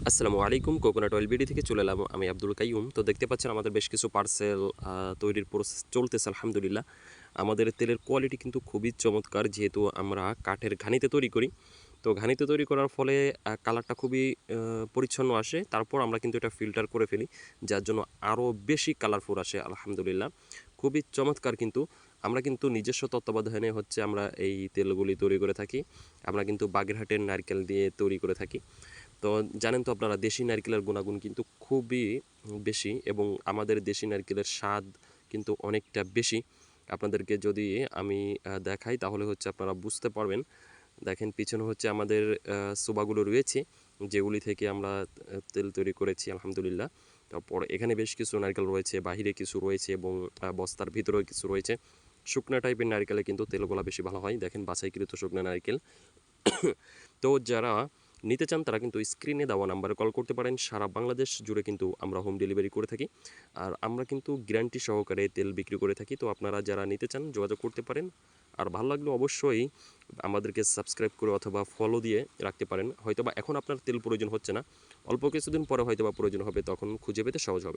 আসসালামু আলাইকুম। Coconut oil BD থেকে চলে এলাম আমি আব্দুল কাইয়ুম। তো দেখতে পাচ্ছেন আমাদের বেশ কিছু পার্সেল তৈরির প্রসেস চলতেছে আলহামদুলিল্লাহ। আমাদের তেলের কোয়ালিটি কিন্তু খুবই চমৎকার, যেহেতু আমরা কাঠের ঘানিতে তৈরি করি। তো ঘানিতে তৈরি করার ফলে কালারটা খুবই পরিচ্ছন্ন আসে। তারপর আমরা কিন্তু এটা ফিল্টার করে ফেলি, যার জন্য আরও বেশি কালারফুল আসে আলহামদুলিল্লাহ। খুবই চমৎকার কিন্তু। আমরা কিন্তু নিজস্ব তত্ত্বাবধানে আমরা এই তেলগুলি তৈরি করে থাকি। আমরা কিন্তু বাগেরহাটের নারকেল দিয়ে তৈরি করে থাকি। তো জানেন তো আপনারা, দেশি নারকেলের গুণাগুণ কিন্তু খুবই বেশি, এবং আমাদের দেশি নারকেলের স্বাদ কিন্তু অনেকটা বেশি। আপনাদেরকে যদি আমি দেখাই তাহলে আপনারা বুঝতে পারবেন। দেখেন, পিছনে আমাদের সুবাগুলো রয়েছে, যেগুলি থেকে আমরা তেল তৈরি করেছি আলহামদুলিল্লাহ। তারপর এখানে বেশ কিছু নারকেল রয়েছে, বাহিরে কিছু রয়েছে, এবং বস্তার ভিতরেও কিছু রয়েছে। শুকনা টাইপের নারকেলে কিন্তু তেলগুলা বেশি ভালো হয়। দেখেন, বাছাইকৃত শুকনা নারকেল। তো যারা নিতে চান তারা কিন্তু স্ক্রিনে দেওয়া নাম্বারে কল করতে পারেন। সারা বাংলাদেশ জুড়ে কিন্তু আমরা হোম ডেলিভারি করে থাকি, আর আমরা কিন্তু গ্যারান্টি সহকারে তেল বিক্রি করে থাকি। তো আপনারা যারা নিতে চান যোগাযোগ করতে পারেন। আর ভালো লাগলে অবশ্যই আমাদেরকে সাবস্ক্রাইব করে অথবা ফলো দিয়ে রাখতে পারেন। হয়তোবা এখন আপনার তেল প্রয়োজন হচ্ছে না, অল্প কিছুদিন পরে হয়তোবা প্রয়োজন হবে, তখন খুঁজে পেতে সহজ হবে।